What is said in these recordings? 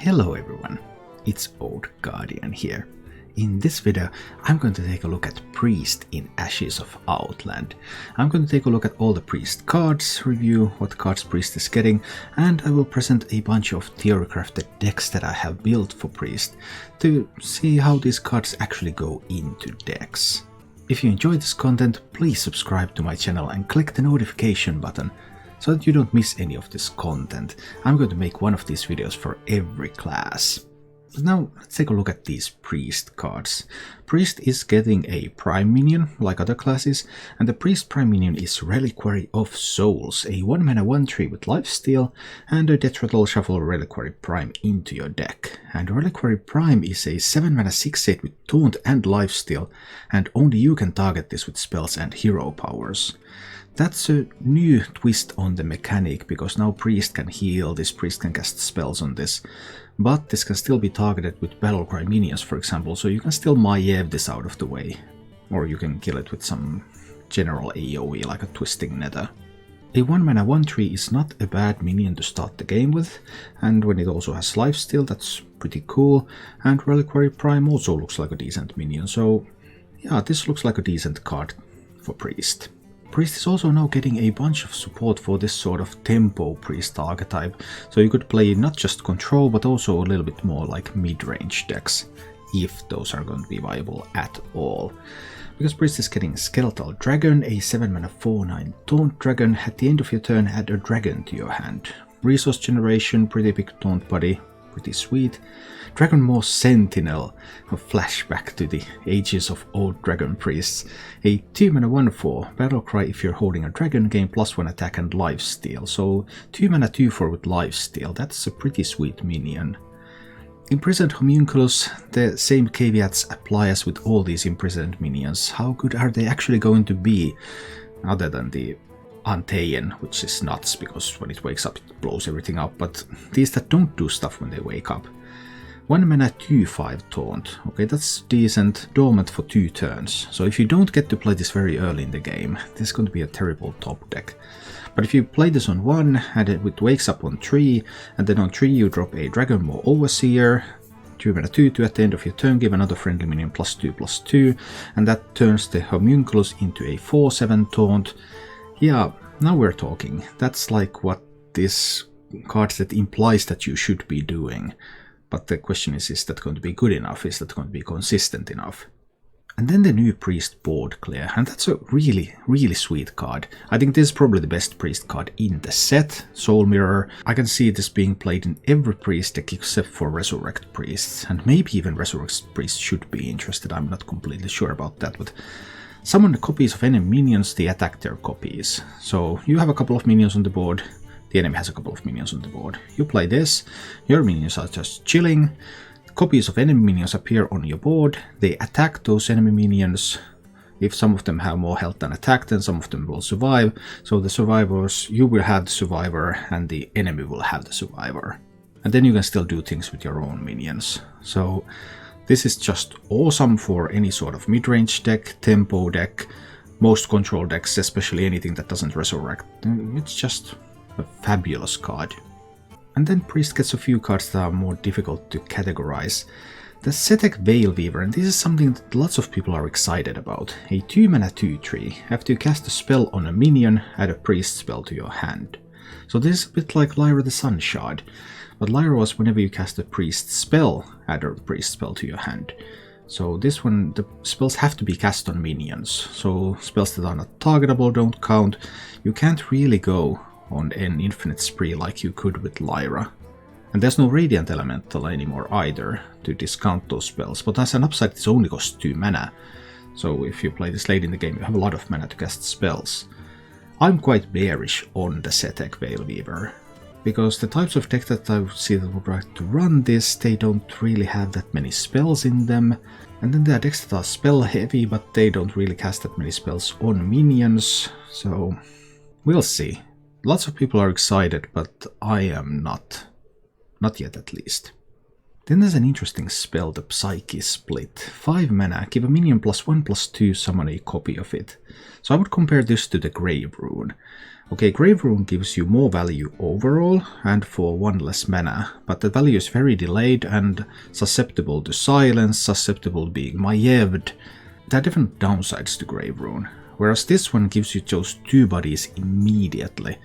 Hello everyone, it's Old Guardian here. In this video, I'm going to take a look at Priest in Ashes of Outland. I'm going to take a look at all the Priest cards, review what cards Priest is getting, and I will present a bunch of theorycrafted decks that I have built for Priest to see how these cards actually go into decks. If you enjoy this content, please subscribe to my channel and click the notification button so that you don't miss any of this content. I'm going to make one of these videos for every class. But now let's take a look at these Priest cards. Priest is getting a Prime Minion, like other classes, and the Priest Prime Minion is Reliquary of Souls, a 1-mana 1/3 with lifesteal, and a Death Rattle shuffle Reliquary Prime into your deck. And Reliquary Prime is a 7-mana 6/8 with Taunt and lifesteal, and only you can target this with spells and hero powers. That's a new twist on the mechanic, because now Priest can heal, this Priest can cast spells on this, but this can still be targeted with Battlecry minions, for example, so you can still Maiev this out of the way. Or you can kill it with some general AoE like a Twisting Nether. A 1-mana 1/3 is not a bad minion to start the game with, and when it also has lifesteal, that's pretty cool, and Reliquary Prime also looks like a decent minion, so yeah, this looks like a decent card for Priest. Priest is also now getting a bunch of support for this sort of tempo Priest archetype, so you could play not just control but also a little bit more like mid-range decks, if those are going to be viable at all. Because Priest is getting Skeletal Dragon, a 7-mana 4/9 Taunt Dragon. At the end of your turn, add a dragon to your hand. Resource generation, pretty big Taunt body, pretty sweet. Dragonmaw Sentinel, a flashback to the ages of old Dragon Priests. A 2-mana 1/4, Battlecry if you're holding a dragon, gain +1 attack and lifesteal. So 2-mana 2/4 with lifesteal, that's a pretty sweet minion. Imprisoned Homunculus, the same caveats apply as with all these imprisoned minions. How good are they actually going to be, other than the Antean, which is nuts because when it wakes up it blows everything up, but these that don't do stuff when they wake up. 1-mana 2/5 Taunt, okay, that's decent, dormant for 2 turns, so if you don't get to play this very early in the game, this is going to be a terrible top deck. But if you play this on 1, and it wakes up on 3, and then on 3 you drop a Dragonmaw Overseer, 2-mana 2/2 at the end of your turn, give another friendly minion +2/+2, and that turns the Homunculus into a 4/7 Taunt. Yeah, now we're talking. That's like what this card set implies that you should be doing. But the question is that going to be good enough? Is that going to be consistent enough? And then the new Priest Board Clear, and that's a really, really sweet card. I think this is probably the best Priest card in the set. Soul Mirror, I can see this being played in every Priest deck except for Resurrect Priests, and maybe even Resurrect Priests should be interested, I'm not completely sure about that, but summon the copies of enemy minions, they attack their copies. So you have a couple of minions on the board, the enemy has a couple of minions on the board. You play this, your minions are just chilling, copies of enemy minions appear on your board, they attack those enemy minions. If some of them have more health than attack, then some of them will survive. So the survivors, you will have the survivor and the enemy will have the survivor. And then you can still do things with your own minions. So this is just awesome for any sort of mid-range deck, tempo deck, most control decks, especially anything that doesn't resurrect. It's just a fabulous card. And then Priest gets a few cards that are more difficult to categorize. The Setek Veilweaver, and this is something that lots of people are excited about. A 2-mana 2/3. After you cast a spell on a minion, add a Priest spell to your hand. So this is a bit like Lyra the Sun Shard. But Lyra was whenever you cast a Priest spell, add a Priest spell to your hand. So this one, the spells have to be cast on minions. So spells that are not targetable don't count. You can't really go on an infinite spree like you could with Lyra. And there's no Radiant Elemental anymore either to discount those spells, but as an upside it only costs 2 mana. So if you play this late in the game you have a lot of mana to cast spells. I'm quite bearish on the Setek Veilweaver, because the types of deck that I see that would like to run this, they don't really have that many spells in them. And then there are decks that are spell heavy, but they don't really cast that many spells on minions. So we'll see. Lots of people are excited, but I am not. Not yet at least. Then there's an interesting spell, the Psyche Split. 5 mana, give a minion +1/+2, summon a copy of it. So I would compare this to the Grave Rune. Okay, Grave Rune gives you more value overall and for 1 less mana, but the value is very delayed and susceptible to silence, susceptible to being Mayeved. There are different downsides to Grave Rune, whereas this one gives you those 2 bodies immediately.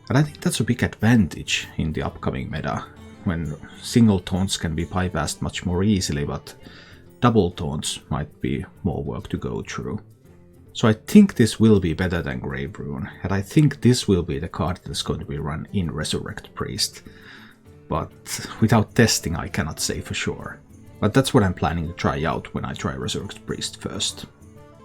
And I think that's a big advantage in the upcoming meta, when single taunts can be bypassed much more easily, but double taunts might be more work to go through. So I think this will be better than Grave Rune, and I think this will be the card that's going to be run in Resurrect Priest. But without testing I cannot say for sure. But that's what I'm planning to try out when I try Resurrect Priest first.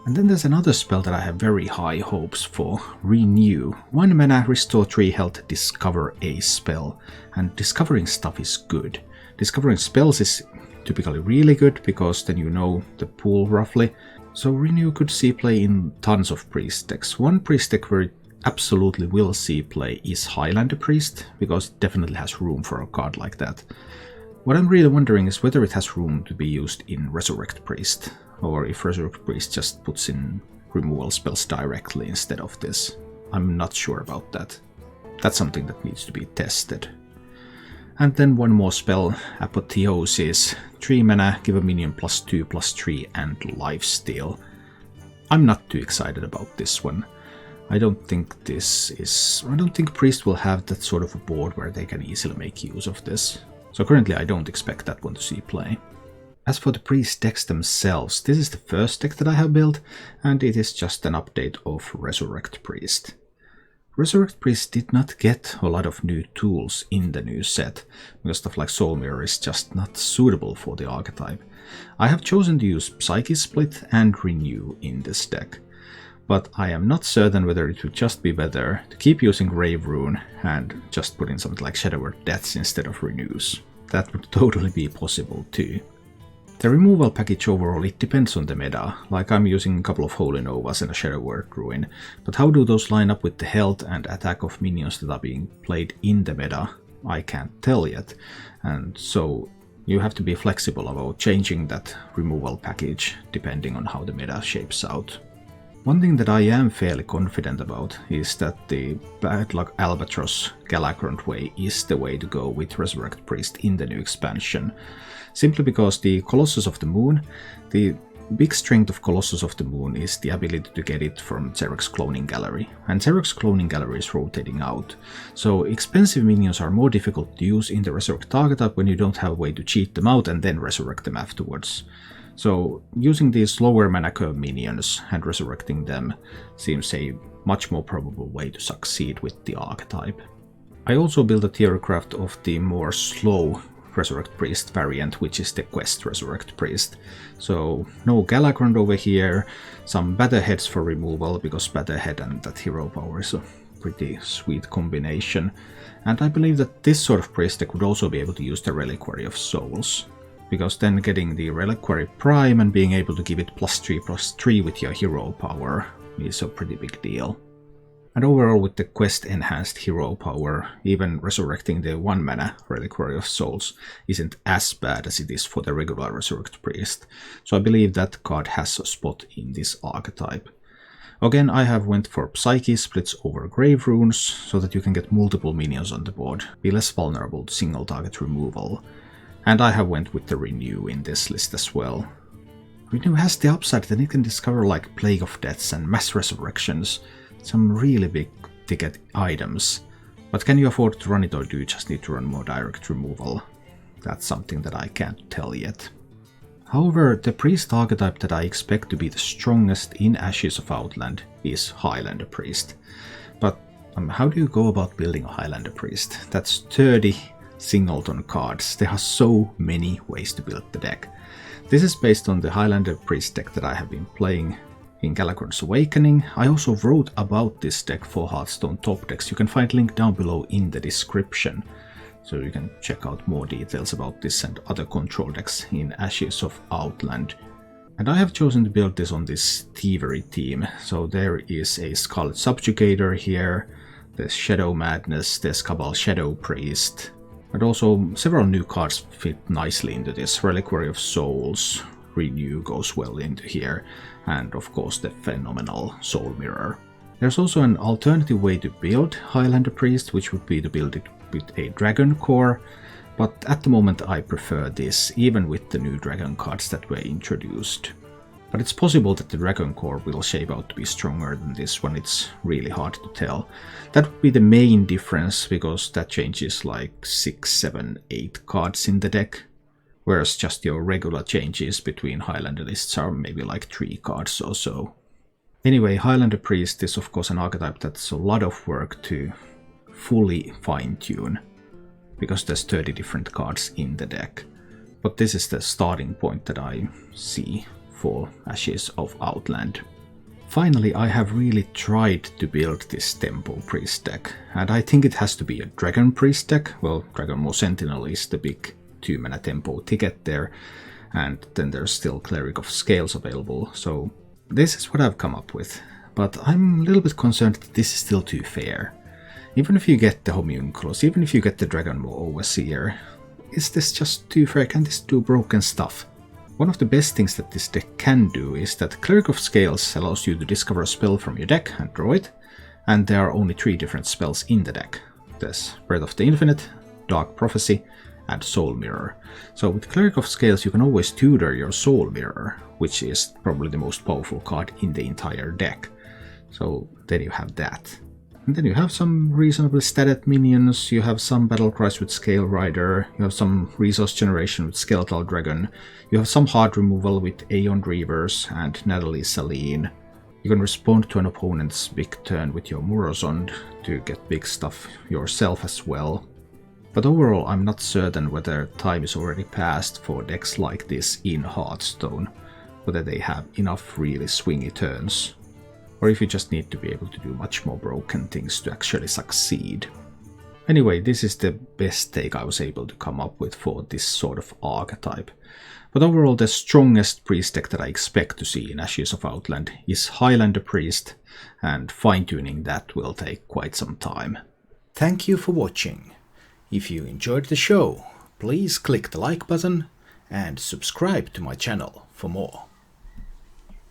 And then there's another spell that I have very high hopes for, Renew. 1 mana, restore 3 health, discover a spell. And discovering stuff is good. Discovering spells is typically really good, because then you know the pool roughly. So Renew could see play in tons of priest decks. One priest deck where it absolutely will see play is Highlander Priest, because it definitely has room for a card like that. What I'm really wondering is whether it has room to be used in Resurrect Priest, or if Resurrect Priest just puts in removal spells directly instead of this. I'm not sure about that. That's something that needs to be tested. And then one more spell, Apotheosis. 3 mana, give a minion +2/+3 and lifesteal. I'm not too excited about this one. I don't think Priest will have that sort of a board where they can easily make use of this. So currently I don't expect that one to see play. As for the Priest decks themselves, this is the first deck that I have built, and it is just an update of Resurrect Priest. Resurrect Priest did not get a lot of new tools in the new set, because stuff like Soul Mirror is just not suitable for the archetype. I have chosen to use Psyche Split and Renew in this deck, but I am not certain whether it would just be better to keep using Grave Rune and just put in something like Shadow Word Deaths instead of Renews. That would totally be possible too. The removal package overall, it depends on the meta, like I'm using a couple of Holy Novas and a Shadow Word Ruin, but how do those line up with the health and attack of minions that are being played in the meta? I can't tell yet, and so you have to be flexible about changing that removal package depending on how the meta shapes out. One thing that I am fairly confident about is that the Bad Luck Albatross Galakrond way is the way to go with Resurrect Priest in the new expansion. Simply because the Colossus of the Moon, the big strength of Colossus of the Moon is the ability to get it from Xerx's Cloning Gallery, and Xerx's Cloning Gallery is rotating out. So expensive minions are more difficult to use in the Resurrect archetype when you don't have a way to cheat them out and then resurrect them afterwards. So using these lower mana curve minions and resurrecting them seems a much more probable way to succeed with the archetype. I also built a theorycraft of the more slow Resurrect Priest variant, which is the Quest Resurrect Priest. So no Galakrond over here, some Batterheads for removal, because Batterhead and that hero power is a pretty sweet combination. And I believe that this sort of priest deck would also be able to use the Reliquary of Souls, because then getting the Reliquary Prime and being able to give it +3/+3 with your hero power is a pretty big deal. And overall, with the quest enhanced hero power, even resurrecting the 1 mana Reliquary of Souls isn't as bad as it is for the regular Resurrect Priest, so I believe that card has a spot in this archetype. Again, I have went for Psyche Splits over Grave Runes, so that you can get multiple minions on the board, be less vulnerable to single target removal. And I have went with the Renew in this list as well. Renew has the upside that it can discover like Plague of Deaths and Mass Resurrections, some really big ticket items. But can you afford to run it, or do you just need to run more direct removal? That's something that I can't tell yet. However, the priest archetype that I expect to be the strongest in Ashes of Outland is Highlander Priest. But how do you go about building a Highlander Priest? That's 30 singleton cards. There are so many ways to build the deck. This is based on the Highlander Priest deck that I have been playing in Galakrond's Awakening. I also wrote about this deck for Hearthstone top decks. You can find a link down below in the description, so you can check out more details about this and other control decks in Ashes of Outland. And I have chosen to build this on this Thievery team. So there is a Scarlet Subjugator here, there's Shadow Madness, there's Cabal Shadow Priest, and also several new cards fit nicely into this. Reliquary of Souls, Renew goes well into here, and of course the phenomenal Soul Mirror. There's also an alternative way to build Highlander Priest, which would be to build it with a dragon core, but at the moment I prefer this, even with the new dragon cards that were introduced. But it's possible that the dragon core will shape out to be stronger than this one, it's really hard to tell. That would be the main difference, because that changes like 6, 7, 8 cards in the deck, whereas just your regular changes between Highlander lists are maybe like 3 cards or so. Anyway, Highlander Priest is of course an archetype that's a lot of work to fully fine-tune, because there's 30 different cards in the deck. But this is the starting point that I see for Ashes of Outland. Finally, I have really tried to build this Tempo Priest deck, and I think it has to be a Dragon Priest deck. Well, Dragon Maw Sentinel is the big 2-mana Tempo ticket there, and then there's still Cleric of Scales available, so this is what I've come up with. But I'm a little bit concerned that this is still too fair. Even if you get the Homunculus, even if you get the Dragon Maw Overseer, is this just too fair? Can this do broken stuff? One of the best things that this deck can do is that Cleric of Scales allows you to discover a spell from your deck and draw it, and there are only 3 different spells in the deck. There's Breath of the Infinite, Dark Prophecy, and Soul Mirror. So with Cleric of Scales you can always tutor your Soul Mirror, which is probably the most powerful card in the entire deck. So then you have that. And then you have some reasonably statted minions, you have some battle cries with Scale Rider, you have some resource generation with Skeletal Dragon, you have some hard removal with Aeon Reavers and Natalie Saline. You can respond to an opponent's big turn with your Murozond to get big stuff yourself as well. But overall I'm not certain whether time is already passed for decks like this in Hearthstone, whether they have enough really swingy turns, or if you just need to be able to do much more broken things to actually succeed. Anyway, this is the best take I was able to come up with for this sort of archetype. But overall the strongest priest deck that I expect to see in Ashes of Outland is Highlander Priest, and fine-tuning that will take quite some time. Thank you for watching. If you enjoyed the show, please click the like button and subscribe to my channel for more.